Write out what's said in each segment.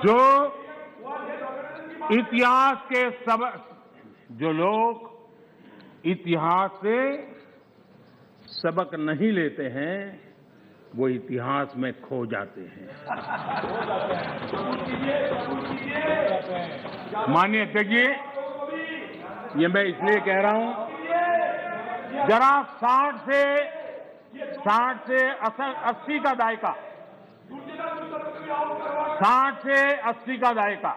जो इतिहास के जो लोग इतिहास से सबक नहीं लेते हैं वो इतिहास में खो जाते हैं। माननीय अध्यक्ष जी, ये मैं इसलिए कह रहा हूं, जरा 60 से 80 का दायका, 60 से 80 का दायका,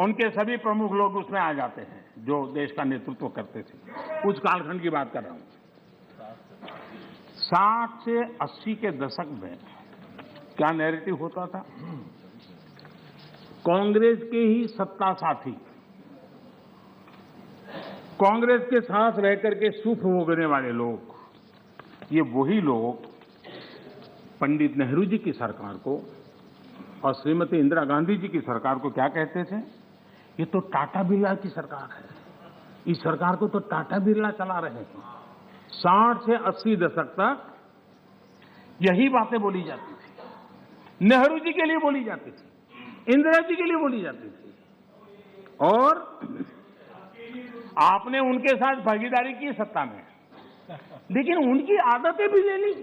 उनके सभी प्रमुख लोग उसमें आ जाते हैं जो देश का नेतृत्व करते थे। उस कालखंड की बात कर रहा हूं। 60 से 80 के दशक में क्या नैरेटिव होता था? कांग्रेस के ही सत्ता साथी, कांग्रेस के साथ रहकर के सुख भोगने वाले लोग, ये वही लोग पंडित नेहरू जी की सरकार को और श्रीमती इंदिरा गांधी जी की सरकार को क्या कहते थे? ये तो टाटा बिरला की सरकार है, इस सरकार को तो टाटा बिरला चला रहे हैं। 60 से 80 दशक तक यही बातें बोली जाती थी, नेहरू जी के लिए बोली जाती थी, इंदिरा जी के लिए बोली जाती थी, और आपने उनके साथ भागीदारी की सत्ता में, लेकिन उनकी आदतें भी ले ली,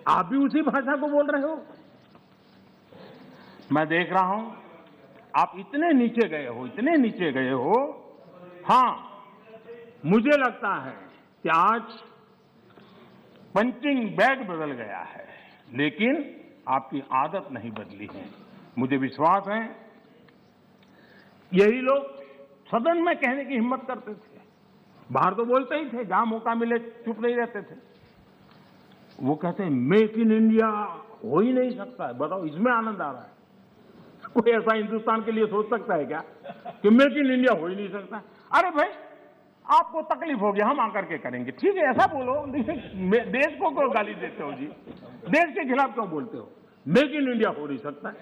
आप भी उसी भाषा को बोल रहे हो। मैं देख रहा हूं आप इतने नीचे गए हो, इतने नीचे गए हो। हां, मुझे लगता है कि आज पंचिंग बैग बदल गया है, लेकिन आपकी आदत नहीं बदली है। मुझे विश्वास है यही लोग सदन में कहने की हिम्मत करते थे, बाहर तो बोलते ही थे, जहां मौका मिले चुप नहीं रहते थे। वो कहते हैं मेक इन इंडिया हो ही नहीं सकता है। बताओ, इसमें आनंद आ रहा है? कोई ऐसा हिंदुस्तान के लिए सोच सकता है क्या कि मेक इन इंडिया हो ही नहीं सकता? अरे भाई, आपको तकलीफ होगी, हम आकर के करेंगे, ठीक है, ऐसा बोलो। देश को क्यों गाली देते हो जी? देश के खिलाफ क्यों बोलते हो? मेक इन इंडिया हो नहीं सकता।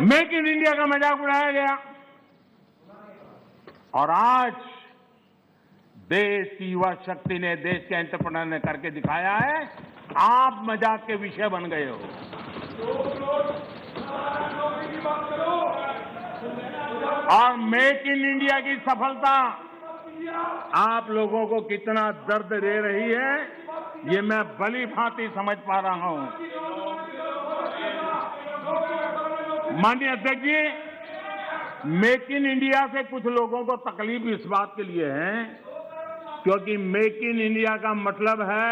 मेक इन इंडिया का मजाक उड़ाया गया, और आज देश की युवा शक्ति ने, देश के एंटरप्रेन्योर ने करके दिखाया है। आप मजाक के विषय बन गए हो। और मेक इन इंडिया की सफलता आप लोगों को कितना दर्द दे रही है, ये मैं भली भांति समझ पा रहा हूं। माननीय अध्यक्ष जी, मेक इन इंडिया से कुछ लोगों को तकलीफ इस बात के लिए है क्योंकि मेक इन इंडिया का मतलब है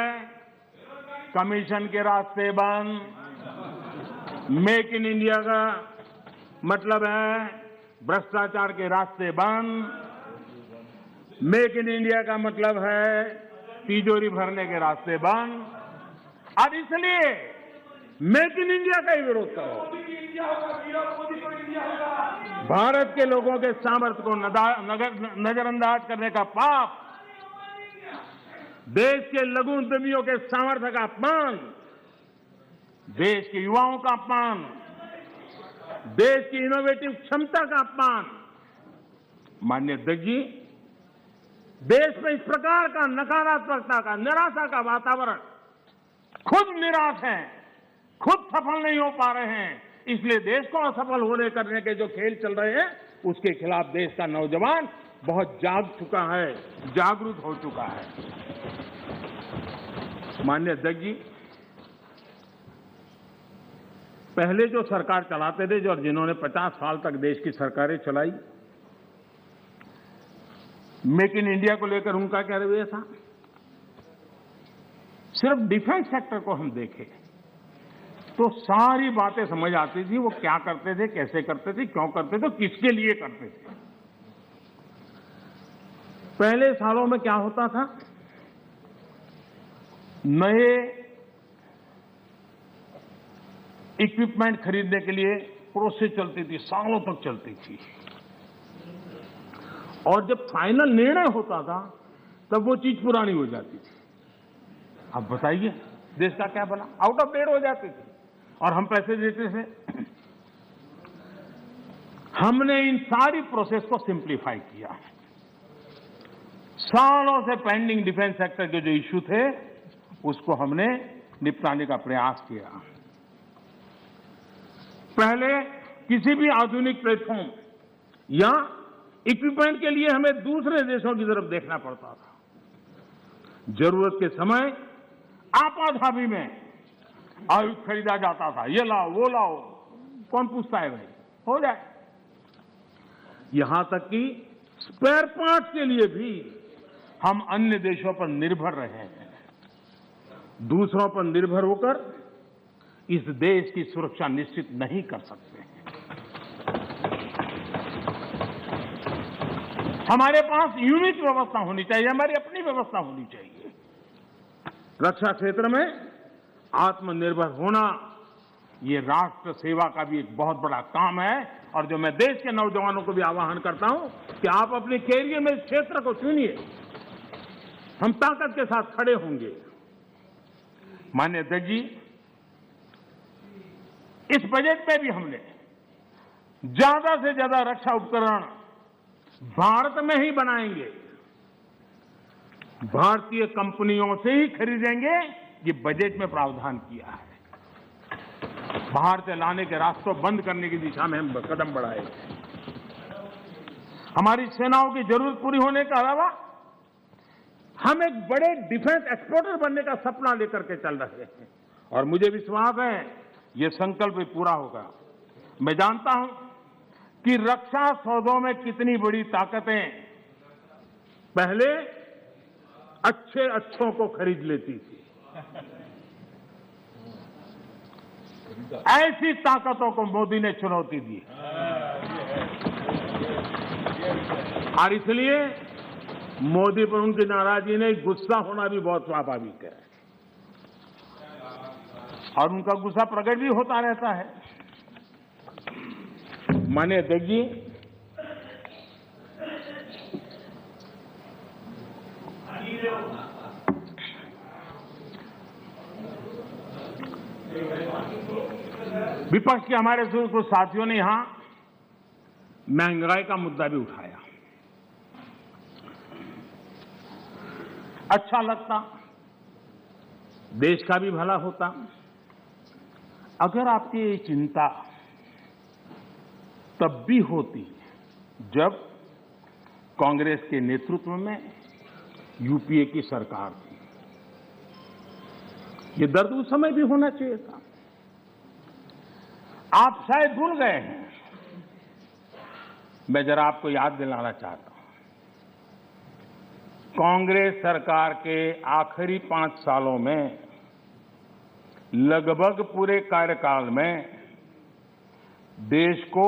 कमीशन के रास्ते बंद, मेक इन इंडिया का मतलब है भ्रष्टाचार के रास्ते बंद, मेक इन इंडिया का मतलब है तिजोरी भरने के रास्ते बंद, और इसलिए मेक इन इंडिया का ही विरोध करो। भारत के लोगों के सामर्थ्य को नजरअंदाज करने का पाप, देश के लघु उद्यमियों के सामर्थ्य का अपमान, देश के युवाओं का अपमान, देश की इनोवेटिव क्षमता का अपमान। माननीय अध्यक्ष जी, देश में इस प्रकार का नकारात्मकता का, निराशा का वातावरण, खुद निराश हैं, खुद सफल नहीं हो पा रहे हैं, इसलिए देश को असफल होने करने के जो खेल चल रहे हैं उसके खिलाफ देश का नौजवान बहुत जाग चुका है, जागरूक हो चुका है। माननीय अध्यक्ष जी, पहले जो सरकार चलाते थे, जो जिन्होंने 50 साल तक देश की सरकारें चलाई, मेक इन इंडिया को लेकर उनका क्या रवैया था? सिर्फ डिफेंस सेक्टर को हम देखें तो सारी बातें समझ आती थी, वो क्या करते थे, कैसे करते थे, क्यों करते थे, किसके लिए करते थे। पहले सालों में क्या होता था, नए इक्विपमेंट खरीदने के लिए प्रोसेस चलती थी, सालों तक चलती थी, और जब फाइनल निर्णय होता था तब वो चीज पुरानी हो जाती थी। अब बताइए देश का क्या बना? आउट ऑफ डेट हो जाती थी और हम पैसे देते थे। हमने इन सारी प्रोसेस को सिंप्लीफाई किया। सालों से पेंडिंग डिफेंस सेक्टर के जो इश्यू थे उसको हमने निपटाने का प्रयास किया। पहले किसी भी आधुनिक प्लेटफॉर्म या इक्विपमेंट के लिए हमें दूसरे देशों की तरफ देखना पड़ता था। जरूरत के समय आपाधापी में आयुध खरीदा जाता था, ये लाओ वो लाओ, कौन पूछता है भाई, हो जाए। यहां तक कि स्पेयर पार्ट्स के लिए भी हम अन्य देशों पर निर्भर रहे हैं। दूसरों पर निर्भर होकर इस देश की सुरक्षा निश्चित नहीं कर सकते हैं। हमारे पास यूनिट व्यवस्था होनी चाहिए, हमारी अपनी व्यवस्था होनी चाहिए। रक्षा क्षेत्र में आत्मनिर्भर होना ये राष्ट्र सेवा का भी एक बहुत बड़ा काम है। और जो मैं देश के नौजवानों को भी आह्वान करता हूं कि आप अपने कैरियर में इस क्षेत्र को चुनिए, हम ताकत के साथ खड़े होंगे। माननीय अध्यक्ष जी, इस बजट में भी हमने ज्यादा से ज्यादा रक्षा उपकरण भारत में ही बनाएंगे, भारतीय कंपनियों से ही खरीदेंगे, ये बजट में प्रावधान किया है। बाहर से लाने के रास्तों बंद करने की दिशा में हम कदम बढ़ाए। हमारी सेनाओं की जरूरत पूरी होने के अलावा हम एक बड़े डिफेंस एक्सपोर्टर बनने का सपना लेकर के चल रहे हैं और मुझे विश्वास है ये संकल्प भी पूरा होगा। मैं जानता हूं कि रक्षा सौदों में कितनी बड़ी ताकतें पहले अच्छों को खरीद लेती थी। ऐसी ताकतों को मोदी ने चुनौती दी और इसलिए मोदी पर उनकी नाराजगी नहीं, गुस्सा होना भी बहुत स्वाभाविक है और उनका गुस्सा प्रकट भी होता रहता है। माननीय अध्यक्ष जी, विपक्ष के हमारे कुछ साथियों ने यहां महंगाई का मुद्दा भी उठाया। अच्छा लगता, देश का भी भला होता अगर आपकी ये चिंता तब भी होती जब कांग्रेस के नेतृत्व में यूपीए की सरकार थी। ये दर्द उस समय भी होना चाहिए था। आप शायद भूल गए हैं, मैं जरा आपको याद दिलाना चाहता हूं। कांग्रेस सरकार के आखिरी 5 सालों में लगभग पूरे कार्यकाल में देश को